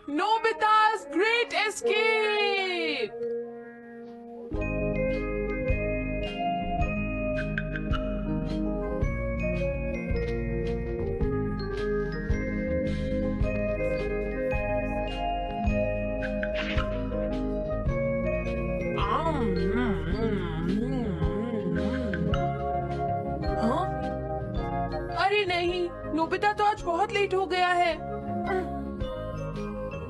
Nobita's Great Escape! हाँ? अरे नहीं, नोबिता तो आज बहुत लेट हो गया है।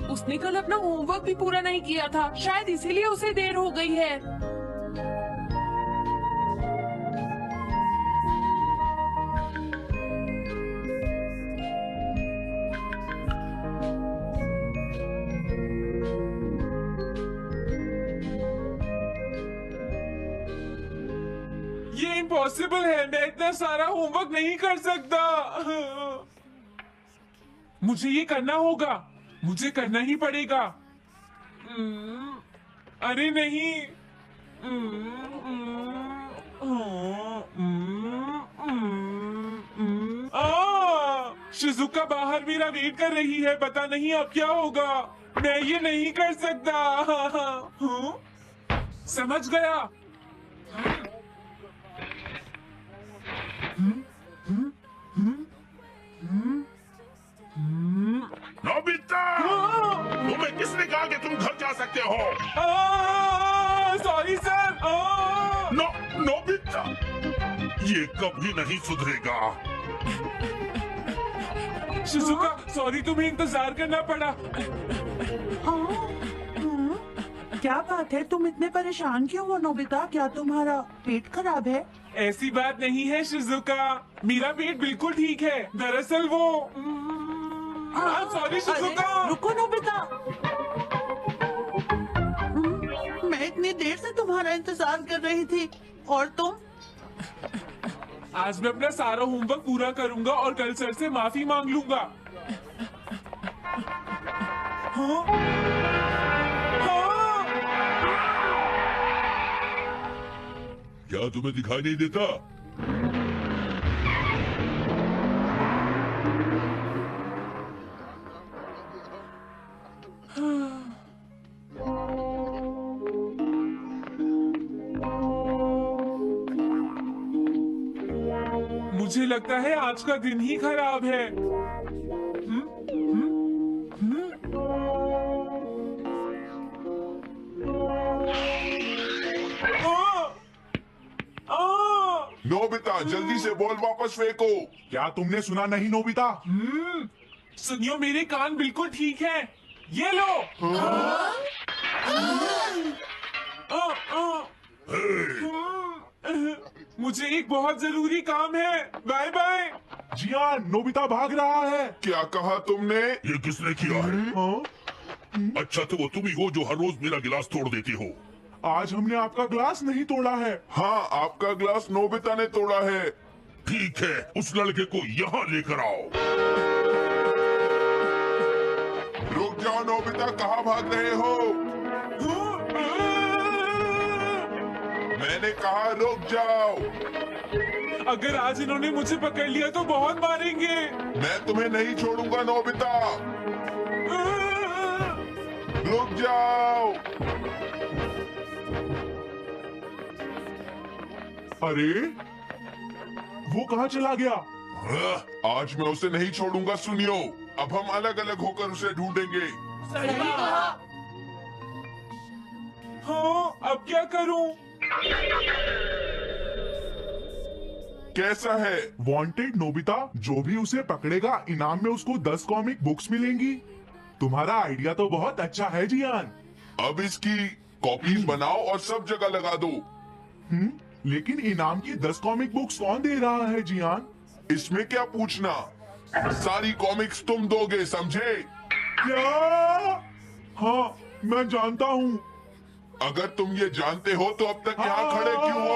उसने कल अपना होमवर्क भी पूरा नहीं किया था, शायद इसीलिए उसे देर हो गई है। ये इम्पॉसिबल है, मैं इतना सारा होमवर्क नहीं कर सकता। मुझे ये करना होगा, मुझे करना ही पड़ेगा। अरे नहीं। शिजुका बाहर मेरा वेट कर रही है, पता नहीं अब क्या होगा। मैं ये नहीं कर सकता। समझ गया। नोबिता, तुम्हें किसने कहा कि तुम घर जा सकते हो? Sorry sir. नोबिता, ये कभी नहीं सुधरेगा। शिजुका, सॉरी, तुम्हें इंतजार करना पड़ा। क्या बात है, तुम इतने परेशान क्यों हो नोबिता? क्या तुम्हारा पेट खराब है? ऐसी बात नहीं है शिजुका, मेरा पेट बिल्कुल ठीक है। दरअसल वो सॉरी शिजुका। रुको नोबिता, मैं इतनी देर से तुम्हारा इंतजार कर रही थी और तुम? आज मैं अपना सारा होमवर्क पूरा करूंगा और कल सर से माफी मांग लूंगा। हाँ? हाँ? क्या तुम्हें दिखाई नहीं देता? मुझे लगता है आज का दिन ही खराब है। नोबिता, जल्दी से बॉल वापस फेंको। क्या तुमने सुना नहीं नोबिता? सुनियो, मेरे कान बिल्कुल ठीक हैं। ये लो। मुझे एक बहुत जरूरी काम है। Bye bye. जियान, नोबिता भाग रहा है। क्या कहा तुमने? ये किसने किया है? अच्छा, तो वो तुम ही हो जो हर रोज मेरा गिलास तोड़ देती हो। आज हमने आपका ग्लास नहीं तोड़ा है। हाँ, आपका ग्लास नोबिता ने तोड़ा है। ठीक है, उस लड़के को यहाँ लेकर आओ। रुक जाओ नोबिता, कहाँ भाग रहे हो? मैंने कहा रुक जाओ। अगर आज इन्होंने मुझे पकड़ लिया तो बहुत मारेंगे। मैं तुम्हें नहीं छोड़ूंगा नोबिता। रुक जाओ। अरे, वो कहाँ चला गया? आज मैं उसे नहीं छोड़ूंगा। सुनियो, अब हम अलग अलग होकर उसे ढूंढेंगे। सही कहा। हाँ, अब क्या करूं? कैसा है? वांटेड नोबिता, जो भी उसे पकड़ेगा इनाम में उसको 10 कॉमिक बुक्स मिलेंगी। तुम्हारा आइडिया तो बहुत अच्छा है जियान। अब इसकी कॉपीज बनाओ और सब जगह लगा दो। लेकिन इनाम की 10 कॉमिक बुक्स कौन दे रहा है जियान? इसमें क्या पूछना, सारी कॉमिक्स तुम दोगे, समझे? क्या? हाँ, मैं जानता हूँ। अगर तुम ये जानते हो तो अब तक यहाँ खड़े क्यों हो?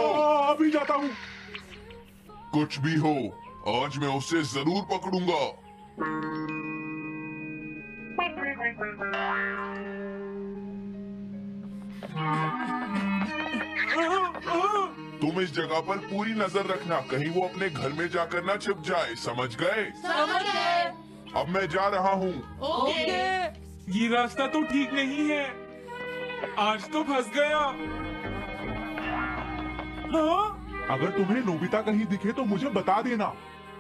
अभी जाता हूँ। कुछ भी हो, आज मैं उसे जरूर पकड़ूंगा। तुम इस जगह पर पूरी नजर रखना, कहीं वो अपने घर में जाकर ना छिप जाए, समझ गए? समझ गए। अब मैं जा रहा हूँ। ओके। ये रास्ता तो ठीक नहीं है। आज तो फंस गया। हाँ? अगर तुम्हें नोबिता कहीं दिखे तो मुझे बता देना।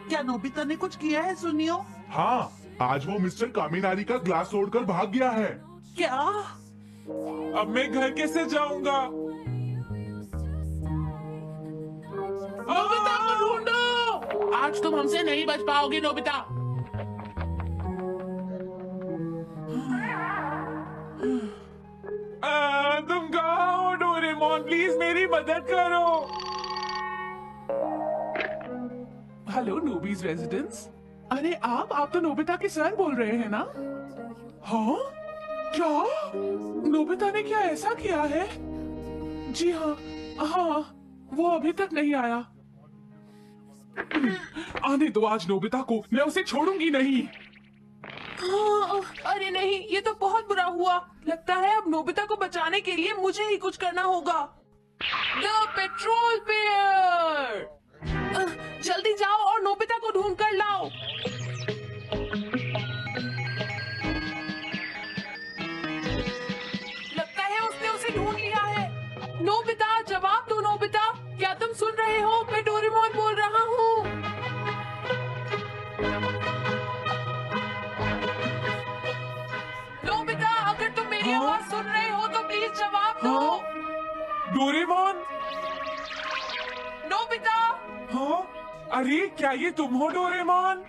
क्या नोबिता ने कुछ किया है सुनियो? हाँ, आज वो मिस्टर कामिनारी का ग्लास तोड़कर भाग गया है। क्या? अब मैं घर कैसे जाऊंगा? नोबिता को ढूंढो। आज तुम हमसे नहीं बच पाओगे नोबिता। तुम कहाँ हो डोरेमोन? प्लीज मेरी मदद करो। हेलो नोबीज रेजिडेंस। अरे आप तो नोबिता के सर बोल रहे हैं ना? हाँ? क्या? नोबिता ने क्या ऐसा किया है? जी हाँ, हाँ, वो अभी तक नहीं आया। आने दो आज नोबिता को, मैं उसे छोड़ूंगी नहीं। हाँ, अरे नहीं, ये तो बहुत बुरा हुआ। लगता है अब नोबिता को बचाने के लिए मुझे ही कुछ करना होगा। द पेट्रोल पेयर, जल्दी जाओ और नोबिता को ढूंढ कर लाओ। लगता है उसने उसे ढूंढ लिया है। नोबिता, जवाब दो नोबिता, क्या तुम सुन रहे हो? मैं डोरेमोन बोल रहा हूँ। नोबिता, अगर तुम मेरी आवाज सुन रहे हो तो प्लीज जवाब दो। डोरेमोन? नोबिता, हाँ? अरे क्या ये तुम हो डोरेमोन?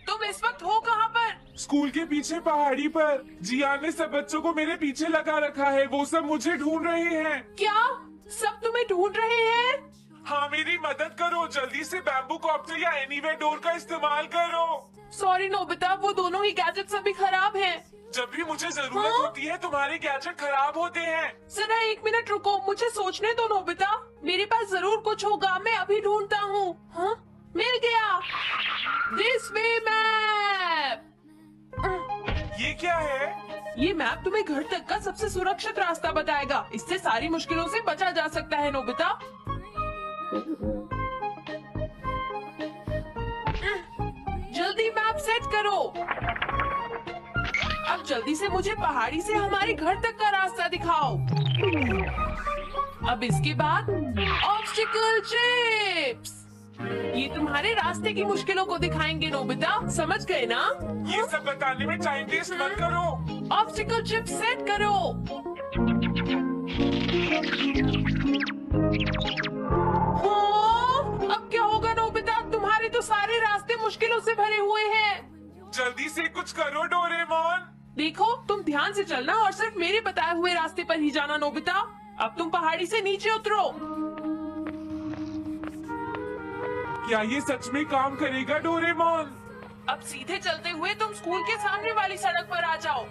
तुम इस वक्त हो कहाँ पर? स्कूल के पीछे पहाड़ी पर। जियान ने सब बच्चों को मेरे पीछे लगा रखा है। वो सब मुझे ढूंढ रहे हैं। क्या सब तुम्हें ढूंढ रहे हैं? हाँ, मेरी मदद करो। जल्दी से बैम्बू कॉप्टर या एनीवेयर डोर का इस्तेमाल करो। सॉरी नोबिता, वो दोनों ही गैजेट्स अभी खराब हैं। जब भी मुझे जरूरत हाँ? होती है तुम्हारे गैजेट खराब होते हैं। जरा 1 मिनट रुको, मुझे सोचने दो नोबिता। मेरे पास जरूर कुछ होगा, मैं अभी ढूंढता हूँ। हाँ? मिल गया। This way map. ये क्या है? ये मैप तुम्हें घर तक का सबसे सुरक्षित रास्ता बताएगा। इससे सारी मुश्किलों से बचा जा सकता है नोबिता। जल्दी मैप सेट करो। अब जल्दी से मुझे पहाड़ी से हमारे घर तक का रास्ता दिखाओ। अब इसके बाद ऑब्स्टिकल चिप्स, ये तुम्हारे रास्ते की मुश्किलों को दिखाएंगे नोबिता, समझ गए ना? ये सब बताने में टाइम वेस्ट मत करो। ऑब्स्टिकल चिप्स सेट करो। हाँ, अब क्या होगा नोबिता? तुम्हारे तो सारे रास्ते मुश्किलों से भरे हुए हैं। जल्दी से कुछ करो डोरेमोन। देखो, तुम ध्यान से चलना और सिर्फ मेरे बताए हुए रास्ते पर ही जाना नोबिता। अब तुम पहाड़ी से नीचे उतरो। क्या ये सच में काम करेगा डोरेमोन? अब सीधे चलते हुए तुम स्कूल के सामने वाली सड़क पर आ जाओ।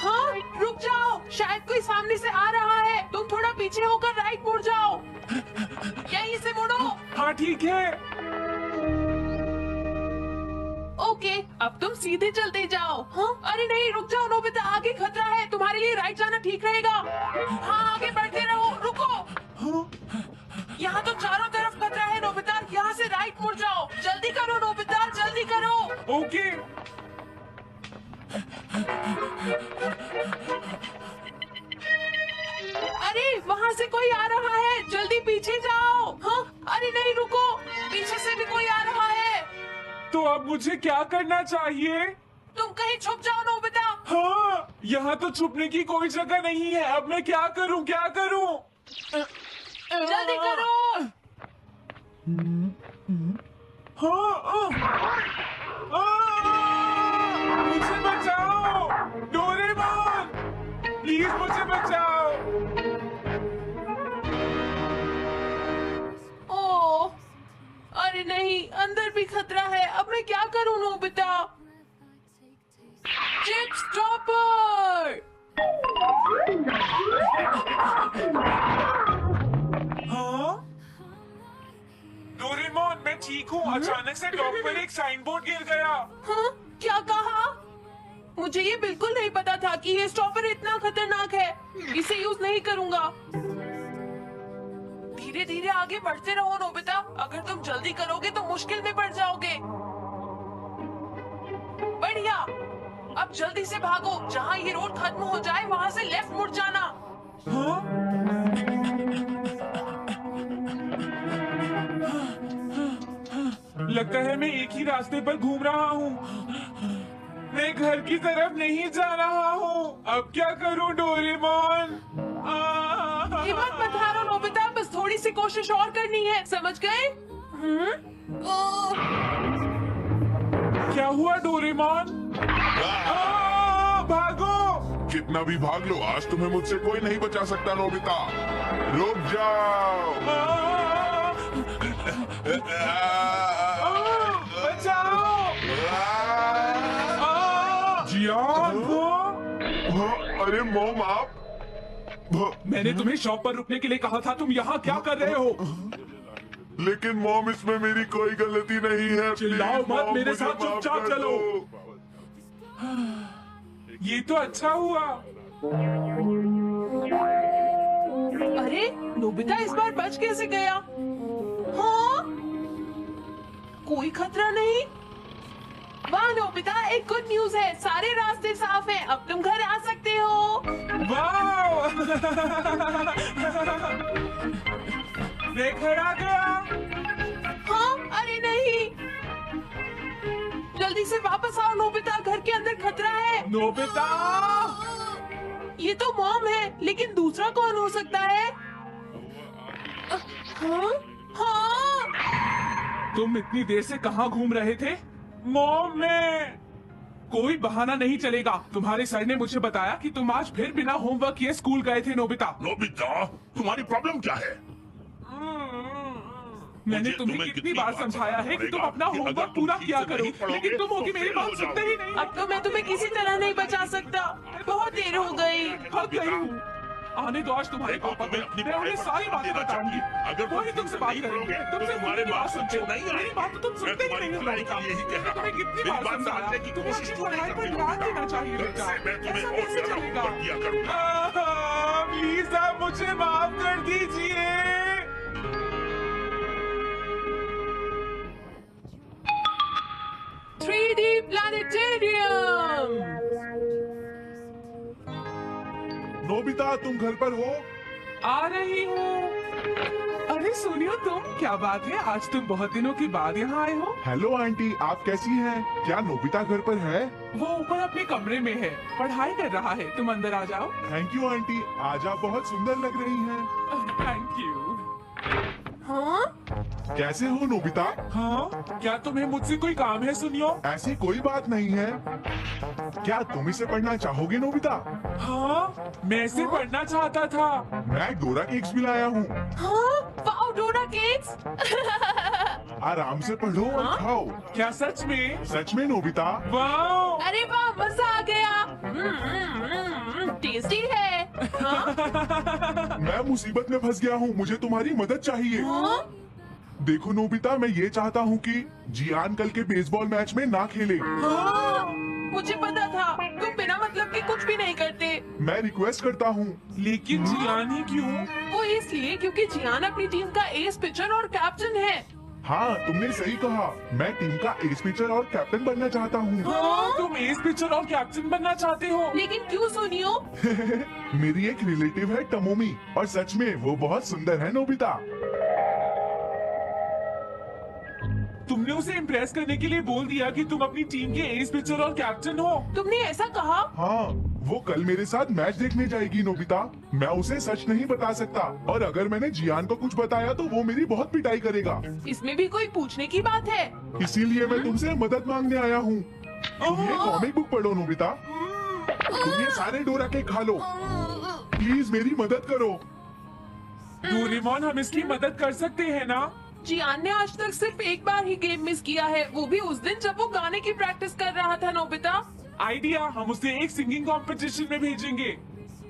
हाँ, रुक जाओ, शायद कोई सामने से आ रहा है। तुम थोड़ा पीछे होकर राइट मुड़ जाओ। यहीं से मुड़ो। हाँ ठीक है। ओके, अब तुम सीधे चलते जाओ। हाँ? अरे नहीं, रुक जाओ नोबिता, आगे खतरा है। तुम्हारे लिए राइट जाना ठीक रहेगा। हाँ, आगे बढ़ते रहो। रुको, यहाँ तो चारों तरफ खतरा है नोबिता। यहाँ से राइट मुड़ जाओ। जल्दी करो नोबिता, जल्दी करो। ओके। अरे वहाँ से कोई आ रहा है, जल्दी पीछे जाओ। हाँ? अरे नहीं, रुको, पीछे से भी कोई आ रहा है। तो अब मुझे क्या करना चाहिए? तुम कहीं छुप जाओ नोबिता। हाँ, यहाँ तो छुपने की कोई जगह नहीं है। अब मैं क्या करूँ, क्या करूँ? जल्दी करो। हाँ, मुझे बचाओ डोरेमोन, प्लीज मुझे बचाओ। ओह, अरे नहीं, अंदर भी खतरा है। अब मैं क्या करूं नोबिता? Chip stopper. हाँ? डोरेमोन, मैं ठीक हूँ। अचानक से टॉप पर एक साइन बोर्ड गिर गया। हाँ? क्या कहा? मुझे ये बिल्कुल नहीं पता था कि ये स्टॉपर इतना खतरनाक है। इसे यूज नहीं करूँगा। धीरे धीरे आगे बढ़ते रहो नोबिता। अगर तुम जल्दी करोगे तो मुश्किल में पड़ जाओगे। बढ़िया। अब जल्दी से भागो। जहाँ ये रोड खत्म हो जाए वहाँ से लेफ्ट मुड़ जाना। लगता है मैं एक ही रास्ते पर घूम रहा हूँ। मैं घर की तरफ नहीं जा रहा हूँ। अब क्या करूँ डोरेमोन? हिम्मत मत हारो नोबिता, बस थोड़ी सी कोशिश और करनी है, समझ गए? क्या हुआ डोरेमोन? भागो! कितना भी भाग लो, आज तुम्हें मुझसे कोई नहीं बचा सकता नोबिता। रुक जाओ। बचाओ! जियान, अरे मॉम आप। मैंने तुम्हें शॉप पर रुकने के लिए कहा था। तुम यहाँ क्या कर रहे हो? लेकिन मॉम इसमें मेरी कोई गलती नहीं है। चिल्लाओ प्लीज, मत, मॉम, मेरे मुझे साथ माफ चुपचाप कर चलो। दो। ये तो अच्छा हुआ। अरे नोबिता इस बार बच कैसे गया? हाँ? कोई खतरा नहीं। वाह नोबिता, एक गुड न्यूज है, सारे रास्ते साफ हैं। अब तुम घर आ सकते हो। वाह! मैं घर आ गया। हाँ? अरे नहीं, जल्दी से वापस आओ नोबिता, घर के अंदर खतरा है। नोबिता! ये तो मॉम है, लेकिन दूसरा कौन हो सकता है? हाँ? हाँ? तुम इतनी देर से कहाँ घूम रहे थे? मॉम, मैं कोई बहाना नहीं चलेगा। तुम्हारे सर ने मुझे बताया कि तुम आज फिर बिना होमवर्क किए स्कूल गए थे नोबिता। नोबिता, तुम्हारी प्रॉब्लम क्या है? मैंने तुम्हें कितनी बार समझाया है कि तुम अपना होमवर्क पूरा किया करो, लेकिन तुम होगी मेरी बात सुनते ही नहीं। अब तो मैं तुम्हें किसी तरह नहीं बचा सकता, बहुत देर हो गई। थक गई हूँ। आने दो आज तुम्हारे पापा को, मैं उन्हें सारी बातें बताऊंगी। अगर वही तुमसे बात करेंगे, तुमसे तुम्हारे बात सुनते नहीं आए। मेरी बात तो तुम सुनते ही नहीं हो नोबिता। मैंने तुम्हें कितनी बार समझाया कि तुम्हें अपनी पढ़ाई पर ध्यान देना चाहिए बेटा। मैं तुम्हें ऐसा और कैसे ज्यादा चलेगा? होमवर्क किया करूंगा। प्लीज आप मुझे माफ कर दीजिए। प्लानेटेरियम। नोबिता तुम घर पर हो? आ रही हूँ। अरे सुनियो तुम, क्या बात है, आज तुम बहुत दिनों के बाद यहाँ आए हो? हेलो आंटी, आप कैसी हैं? क्या नोबिता घर पर है? वो ऊपर अपने कमरे में है, पढ़ाई कर रहा है। तुम अंदर आ जाओ। थैंक यू आंटी, आज आप बहुत सुंदर लग रही हैं। Thank you. हाँ? कैसे हो नोबिता? हाँ? क्या तुम्हें मुझसे कोई काम है सुनियो? ऐसी कोई बात नहीं है। क्या तुम इसे पढ़ना चाहोगे नोबिता? हाँ? मैं इसे पढ़ना चाहता था। मैं डोरा केक्स भी लाया हूँ। हाँ? वाओ, डोरा केक्स। आराम से पढ़ो और खाओ। क्या सच में? सच में नोबिता? वाह! अरे वाह, मजा आ गया। टेस्टी है। हाँ? मैं मुसीबत में फंस गया हूँ, मुझे तुम्हारी मदद चाहिए। हाँ? देखो नोबिता, मैं ये चाहता हूँ कि जियान कल के बेसबॉल मैच में ना खेले। हाँ? मुझे पता था, तुम बिना मतलब के कुछ भी नहीं करते। मैं रिक्वेस्ट करता हूँ। लेकिन जियान ही क्यों? वो इसलिए क्योंकि जियान अपनी टीम का एस पिचर और कैप्टन है। हाँ, तुमने सही कहा। मैं टीम का एस पिचर और कैप्टन बनना चाहता हूँ। हाँ? तुम एस पिचर और कैप्टन बनना चाहते हो? लेकिन क्यों सुनियो? मेरी एक रिलेटिव है टमोमी, और सच में वो बहुत सुंदर है नोबिता। तुमने उसे इम्प्रेस करने के लिए बोल दिया कि तुम अपनी टीम के एस पिचर और कैप्टन हो। तुमने ऐसा कहा? हाँ, वो कल मेरे साथ मैच देखने जाएगी नोबिता। मैं उसे सच नहीं बता सकता, और अगर मैंने जियान को कुछ बताया तो वो मेरी बहुत पिटाई करेगा। इसमें भी कोई पूछने की बात है? इसीलिए मैं तुमसे मदद मांगने आया हूँ। तुम ये कॉमिक बुक पढ़ो नोबिता। तुम ये सारे डोरा केक खा लो। प्लीज मेरी मदद करो। डोरेमोन, हम इसकी मदद कर सकते हैं ना? जियान ने आज तक सिर्फ एक बार ही गेम मिस किया है, वो भी उस दिन जब वो गाने की प्रैक्टिस कर रहा था नोबिता। आइडिया, हम उसे एक सिंगिंग कंपटीशन में भेजेंगे।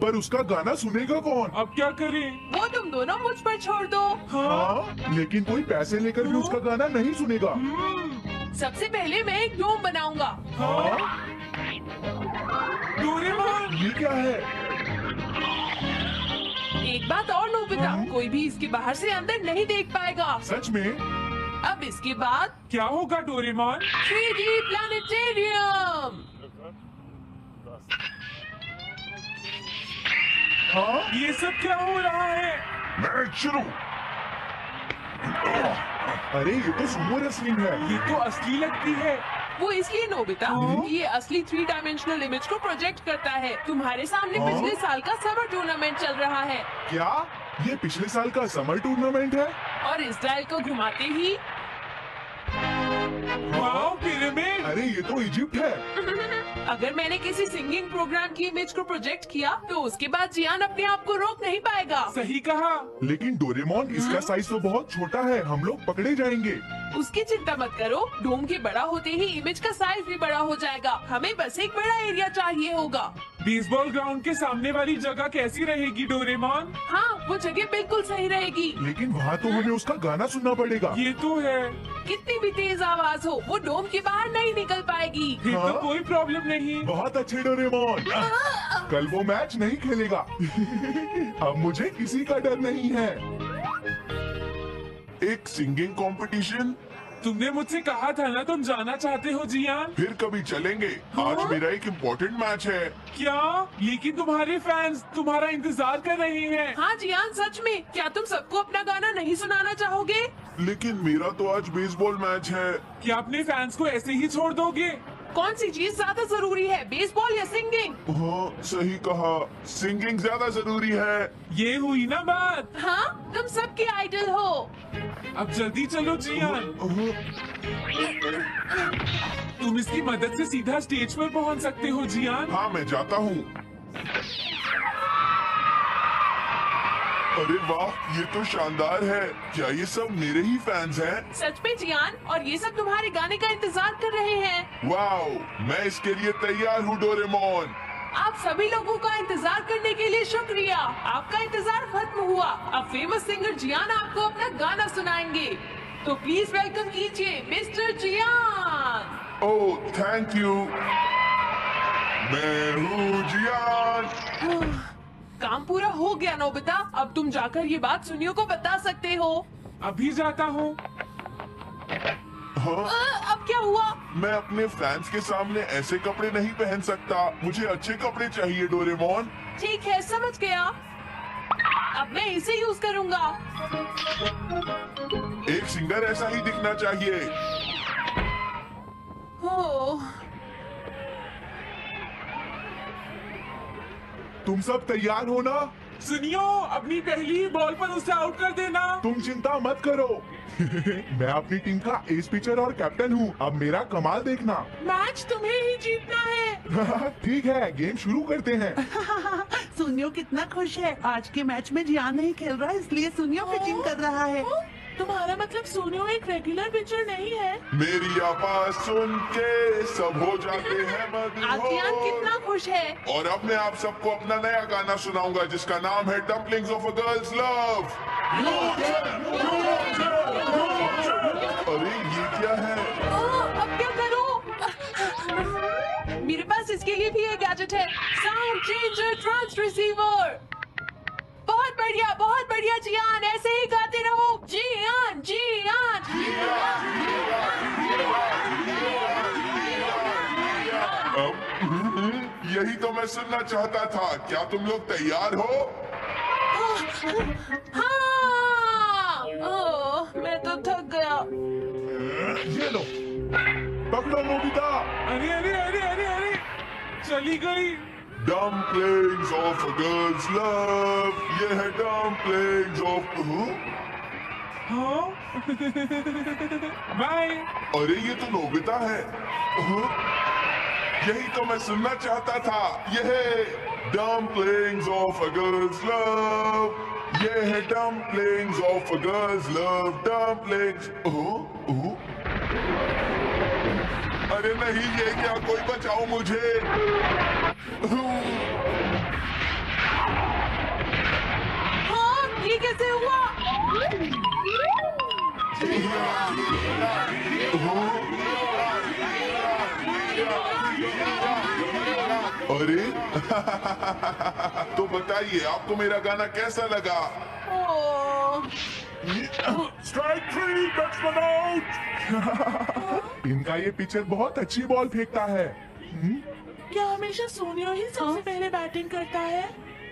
पर उसका गाना सुनेगा कौन? अब क्या करें? वो तुम दोनों मुझ पर छोड़ दो। हाँ, लेकिन कोई पैसे लेकर भी उसका गाना नहीं सुनेगा। सबसे पहले मैं एक डोम बनाऊंगा। हाँ? ये क्या है? एक बात और नोबिता, कोई भी इसके बाहर से अंदर नहीं देख पाएगा। सच में? अब इसके बाद क्या होगा डोरेमोन? 3D planetarium. हाँ? ये सब क्या हो रहा है? मैच शुरू। अरे ये तो सुमो रेसलिंग है। ये तो असली लगती है। वो इसलिए नोबिता, ये असली 3 डायमेंशनल इमेज को प्रोजेक्ट करता है। तुम्हारे सामने पिछले साल का समर टूर्नामेंट चल रहा है क्या ये पिछले साल का समर टूर्नामेंट है? और इस डायल को घुमाते ही वाओ, पिरामिड। अरे ये तो इजिप्ट है। अगर मैंने किसी सिंगिंग प्रोग्राम की इमेज को प्रोजेक्ट किया तो उसके बाद जियान अपने आप को रोक नहीं पाएगा। सही कहा। लेकिन डोरेमोन इसका साइज तो बहुत छोटा है, हम लोग पकड़े जाएंगे। उसकी चिंता मत करो, डोम के बड़ा होते ही इमेज का साइज भी बड़ा हो जाएगा। हमें बस एक बड़ा एरिया चाहिए होगा। बेसबॉल ग्राउंड के सामने वाली जगह कैसी रहेगी डोरेमोन? हाँ, वो जगह बिल्कुल सही रहेगी। लेकिन वहाँ तो हमें उसका गाना सुनना पड़ेगा। ये तो है। कितनी भी तेज आवाज हो, वो डोम के बाहर नहीं निकल पाएगी। फिर तो हाँ? कोई प्रॉब्लम नहीं। बहुत अच्छे डोरेमोन। कल वो मैच नहीं खेलेगा। अब मुझे किसी का डर नहीं है। एक सिंगिंग कंपटीशन? तुमने मुझसे कहा था ना तुम जाना चाहते हो जियान। फिर कभी चलेंगे। आज मेरा एक इम्पोर्टेंट मैच है। क्या? लेकिन तुम्हारे फैंस तुम्हारा इंतजार कर रहे हैं। हाँ जियान, सच में। क्या तुम सबको अपना गाना नहीं सुनाना चाहोगे? लेकिन मेरा तो आज बेसबॉल मैच है। क्या अपने फैंस को ऐसे ही छोड़ दोगे? कौन सी चीज ज्यादा जरूरी है, बेसबॉल या सिंगिंग? हाँ, सही कहा। सिंगिंग ज्यादा जरूरी है। ये हुई ना बात। हाँ, तुम सबके आइडल हो। अब जल्दी चलो जियान। तुम इसकी मदद से सीधा स्टेज पर पहुंच सकते हो जियान। हाँ, मैं जाता हूँ। अरे वाह, ये तो शानदार है। क्या ये सब मेरे ही फैंस हैं? सच में जियान, और ये सब तुम्हारे गाने का इंतजार कर रहे हैं। वाओ, मैं इसके लिए तैयार हूँ डोरेमोन। आप सभी लोगों का इंतजार करने के लिए शुक्रिया। आपका इंतजार खत्म हुआ। अब फेमस सिंगर जियान आपको अपना गाना सुनाएंगे। तो प्लीज वेलकम कीजिए मिस्टर जियान। Oh, thank you. मैं हूँ जियान। काम पूरा हो गया नोबिता। अब तुम जाकर ये बात सुनियो को बता सकते हो। अभी जाता हूँ। हाँ? अब क्या हुआ? मैं अपने फैंस के सामने ऐसे कपड़े नहीं पहन सकता। मुझे अच्छे कपड़े चाहिए डोरेमोन। ठीक है, समझ गया। अब मैं इसे यूज करूंगा। एक सिंगर ऐसा ही दिखना चाहिए। ओह, तुम सब तैयार हो ना? सुनियो, अपनी पहली बॉल पर उसे आउट कर देना। तुम चिंता मत करो। मैं अपनी टीम का एस पिचर और कैप्टन हूँ। अब मेरा कमाल देखना। मैच तुम्हें ही जीतना है। ठीक है, गेम शुरू करते हैं। सुनियो कितना खुश है। आज के मैच में जियान नहीं खेल रहा, इसलिए सुनियो पिचिंग कर रहा है। तुम्हारा मतलब सोनियो एक रेगुलर पिचर नहीं है? मेरी आवाज सुन के सब हो जाते हैं आज जियान कितना मदहोश। खुश है। और अब मैं आप सबको अपना नया गाना सुनाऊंगा जिसका नाम है dumplings of a girls love. अरे ये क्या है? अब क्या करूं? मेरे पास इसके लिए भी एक गैजेट है, साउंड चेंजर ट्रांस रिसीवर। बहुत बढ़िया जियान, ऐसे ही गाते रहो। जियान जियान। यही तो मैं सुनना चाहता था। क्या तुम लोग तैयार हो? हाँ। ओह, मैं तो थक गया। ये लो, पकड़ो नोबिता। अरे अरे अरे अरे अरे, चली गई। Dumplings of a girl's love. ये है dumplings of हाँ। बाय। अरे ये तो नोबिता है। यही तो मैं सुनना चाहता था। ये है dumplings of a girl's love. ये है dumplings of a girl's love. Dumplings. अरे नहीं, ये क्या? कोई बचाओ मुझे। हाँ, ये कैसे हुआ? अरे तो बताइए आपको मेरा गाना कैसा लगा? Strike 3, batsman out. इनका ये पिचर बहुत अच्छी बॉल फेंकता है। क्या हमेशा सोनियो ही सबसे पहले बैटिंग करता है?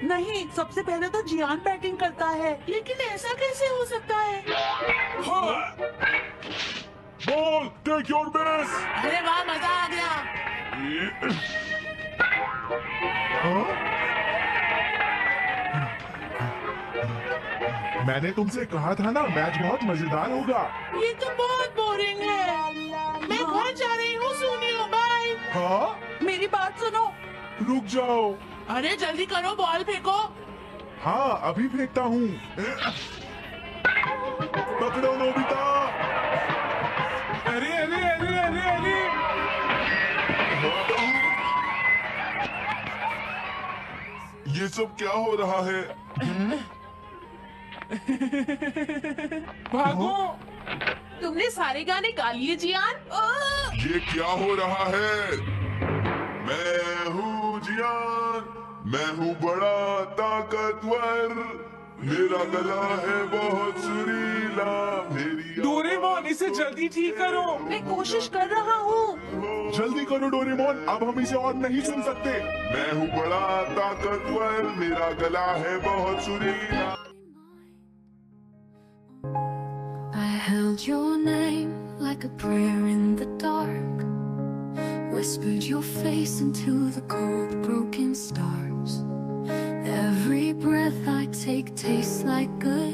नहीं, सबसे पहले तो जियान बैटिंग करता है। लेकिन ऐसा कैसे हो सकता है? Ball, take your base. अरे वाह, मजा आ गया। मैंने तुमसे कहा था ना, मैच बहुत मजेदार होगा। ये तो बहुत बोरिंग है। मैं घर जा रही हूँ सोनियो, बाय। हाँ, मेरी बात सुनो। रुक जाओ। अरे जल्दी करो, बॉल फेंको। हाँ, अभी फेंकता हूँ। पकड़ो नोबिता। अरे अरे अरे अरे अरे ये सब क्या हो रहा है? भागो। तुमने सारे गाने गा लिए जियान? ये क्या हो रहा है? मैं हूँ जियान, मैं हूँ बड़ा ताकतवर, मेरा गला है बहुत सुरीला, मेरी डोरेमोन, इसे जल्दी ठीक करो। मैं कोशिश कर रहा हूँ। जल्दी करो डोरेमोन, अब हम इसे और नहीं सुन सकते। मैं हूँ बड़ा ताकतवर, मेरा गला है बहुत सुरीला। I held your name like a prayer in the dark, whispered your face into the cold broken stars. Every breath I take tastes like good